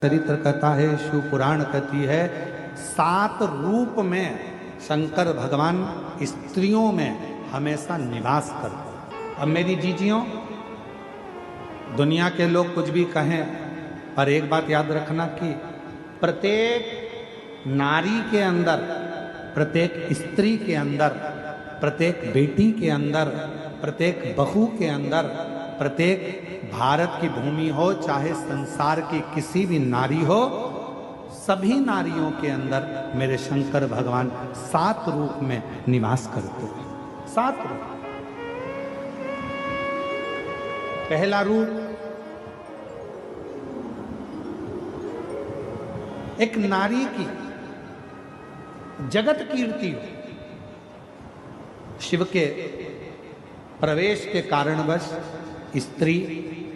चरित्र कहता है, शिव पुराण कहती है, 7 रूप में शंकर भगवान स्त्रियों में हमेशा निवास करते। अब मेरी जीजियों, दुनिया के लोग कुछ भी कहें, पर एक बात याद रखना कि प्रत्येक नारी के अंदर, प्रत्येक स्त्री के अंदर, प्रत्येक बेटी के अंदर, प्रत्येक बहू के अंदर, प्रत्येक भारत की भूमि हो चाहे संसार की किसी भी नारी हो, सभी नारियों के अंदर मेरे शंकर भगवान 7 रूप में निवास करते हैं। 7 रूप। पहला रूप, एक नारी की जगत कीर्ति हो। शिव के प्रवेश के कारणवश स्त्री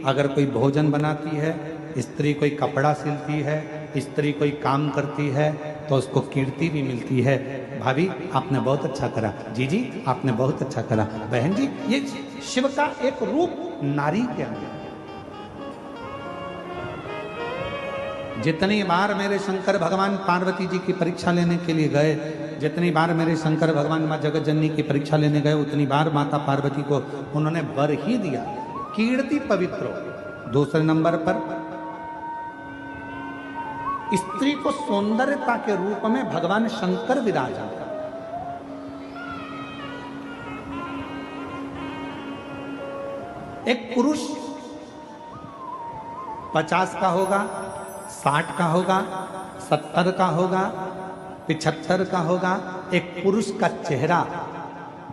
अगर कोई भोजन बनाती है, स्त्री कोई कपड़ा सिलती है, स्त्री कोई काम करती है, तो उसको कीर्ति भी मिलती है। भाभी आपने बहुत अच्छा करा, जीजी आपने बहुत अच्छा करा, बहन जी, ये शिव का एक रूप नारी के अंदर। जितनी बार मेरे शंकर भगवान पार्वती जी की परीक्षा लेने के लिए गए, जितनी बार मेरे शंकर भगवान माँ जगत जननी की परीक्षा लेने गए, उतनी बार माता पार्वती को उन्होंने वर ही दिया, कीर्ति पवित्र हो। दूसरे नंबर पर स्त्री को सौंदर्यता के रूप में भगवान शंकर विराजा। एक पुरुष 50 का होगा, 60 का होगा, 70 का होगा, 75 का होगा। एक पुरुष का चेहरा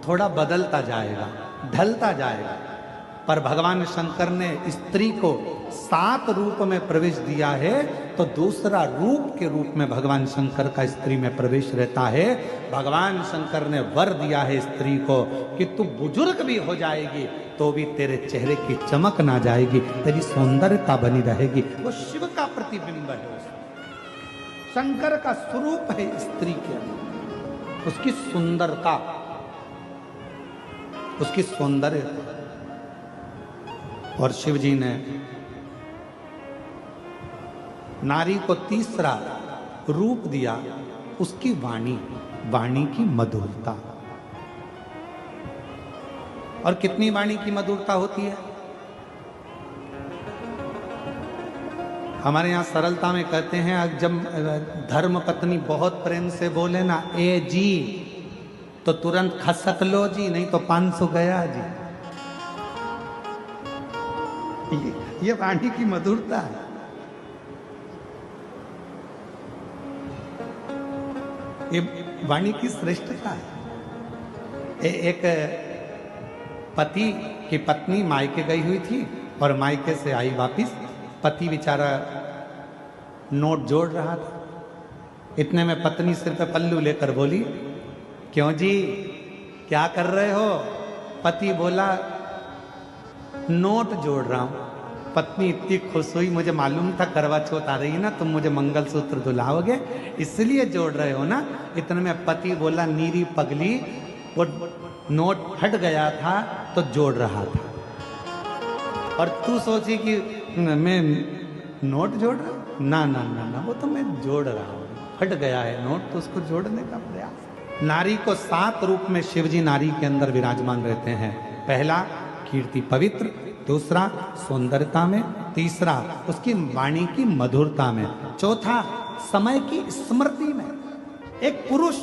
थोड़ा बदलता जाएगा, ढलता जाएगा, पर भगवान शंकर ने स्त्री को 7 रूप में प्रवेश दिया है, तो दूसरा रूप के रूप में भगवान शंकर का स्त्री में प्रवेश रहता है। भगवान शंकर ने वर दिया है स्त्री को कि तू बुजुर्ग भी हो जाएगी तो भी तेरे चेहरे की चमक ना जाएगी, तेरी सौंदर्यता बनी रहेगी। वो शिव का प्रतिबिंब है, शंकर का स्वरूप है स्त्री के अंदर, उसकी सुंदरता, उसकी सौंदर्यता। और शिव जी ने नारी को तीसरा रूप दिया, उसकी वाणी, वाणी की मधुरता। और कितनी वाणी की मधुरता होती है? हमारे यहाँ सरलता में कहते हैं, जब धर्म पत्नी बहुत प्रेम से बोले ना, ए जी, तो तुरंत खसक लो जी, नहीं तो 500 गया जी। ये वाणी की मधुरता है। ये वाणी की श्रेष्ठता है। एक पति की पत्नी मायके गई हुई थी और मायके से आई वापिस, पति बेचारा नोट जोड़ रहा था। इतने में पत्नी सिर पे पल्लू लेकर बोली, क्यों जी क्या कर रहे हो? पति बोला, नोट जोड़ रहा हूं। पत्नी इतनी खुश हुई, मुझे मालूम था करवा चौथ आ रही है ना, तुम मुझे मंगलसूत्र दुलाओगे, इसलिए जोड़ रहे हो ना। इतने में पति बोला, नीरी पगली, वो नोट फट गया था तो जोड़ रहा था। और तू सोची कि मैं नोट जोड़ रहा हूं? ना ना ना ना, वो तो मैं जोड़ रहा हूं, फट गया है नोट तो उसको जोड़ने का प्रयास। नारी को 7 रूप में शिवजी नारी के अंदर विराजमान रहते हैं। पहला कीर्ति पवित्र, दूसरा सौंदर्यता में, तीसरा उसकी वाणी की मधुरता में, चौथा समय की स्मृति में। एक पुरुष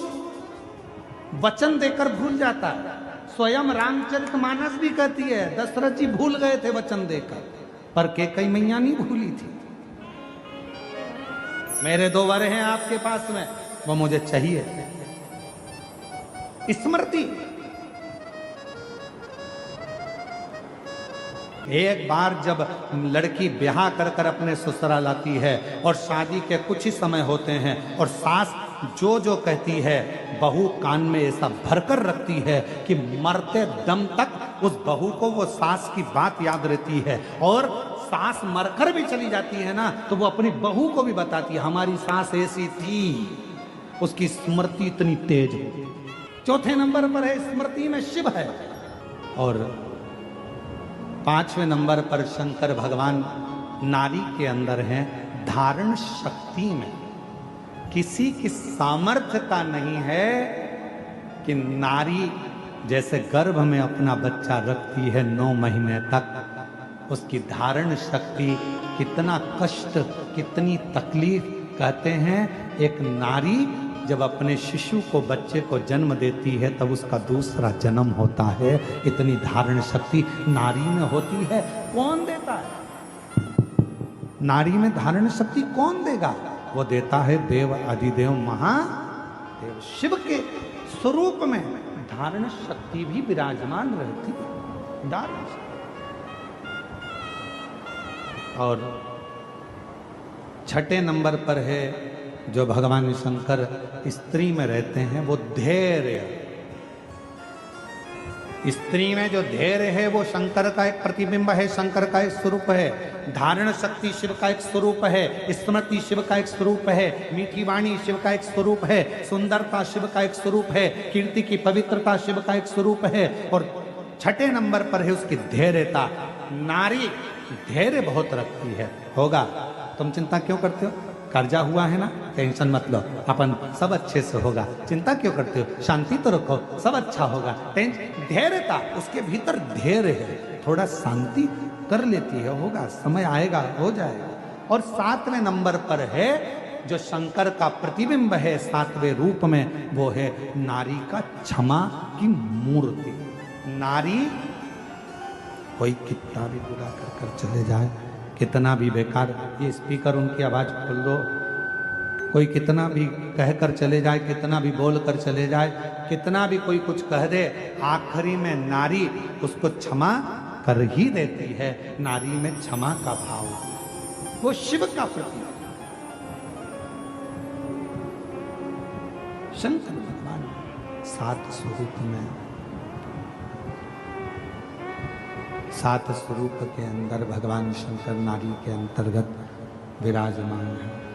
वचन देकर भूल जाता है, स्वयं रामचरितमानस भी कहती है, दशरथ जी भूल गए थे वचन देकर, पर कैकेयी मैया नहीं भूली थी। मेरे 2 वर हैं आपके पास में, वो मुझे चाहिए। स्मृति। एक बार जब लड़की ब्याह कर कर अपने ससुराल आती है और शादी के कुछ ही समय होते हैं, और सास जो जो कहती है बहू कान में ऐसा भरकर रखती है कि मरते दम तक उस बहू को वो सास की बात याद रहती है। और सास मरकर भी चली जाती है ना, तो वो अपनी बहू को भी बताती है, हमारी सास ऐसी थी। उसकी स्मृति इतनी तेज है। चौथे नंबर पर है स्मृति में शिव है। और 5वें नंबर पर शंकर भगवान नारी के अंदर हैं धारण शक्ति में। किसी की सामर्थ्यता नहीं है कि नारी जैसे गर्भ में अपना बच्चा रखती है 9 महीने तक, उसकी धारण शक्ति, कितना कष्ट, कितनी तकलीफ। कहते हैं एक नारी जब अपने शिशु को, बच्चे को जन्म देती है तब उसका दूसरा जन्म होता है। इतनी धारण शक्ति नारी में होती है। कौन देता है? नारी में धारण शक्ति कौन देगा? वो देता है देव अधिदेव महादेव शिव के स्वरूप में धारण शक्ति भी विराजमान रहती है। धारण शक्ति। और छठे नंबर पर है जो भगवान शंकर स्त्री में रहते हैं, वो धैर्य। स्त्री में जो धैर्य है वो शंकर का एक प्रतिबिंब है, शंकर का एक स्वरूप है। धारण शक्ति शिव का एक स्वरूप है, स्मृति शिव का एक स्वरूप है, मीठी वाणी शिव का एक स्वरूप है, सुंदरता शिव का एक स्वरूप है, कीर्ति की पवित्रता शिव का एक स्वरूप है। और छठे नंबर पर है उसकी धैर्यता। नारी धैर्य बहुत रखती है। होगा, तुम चिंता क्यों करते हो? कर्जा हुआ है ना, टेंशन मत लो, अपन सब अच्छे से होगा। चिंता क्यों करते हो? शांति तो रखो, सब अच्छा होगा। धैर्यता, उसके भीतर धैर्य है, थोड़ा शांति कर लेती है, होगा, समय आएगा, हो जाएगा। और 7वें नंबर पर है जो शंकर का प्रतिबिंब है 7वें रूप में, वो है नारी का क्षमा की मूर्ति। नारी, कोई कितना भी बुरा कर चले जाए, कितना भी बेकार, ये स्पीकर उनकी आवाज खोल दो, कोई कितना भी कहकर चले जाए, कितना भी बोल कर चले जाए, कितना भी कोई कुछ कह दे, आखिरी में नारी उसको क्षमा कर ही देती है। नारी में क्षमा का भाव, वो शिव का प्रतीक। शंकर भगवान 7 स्वरूप में, 7 स्वरूप के अंदर भगवान शंकर नारी के अंतर्गत विराजमान है।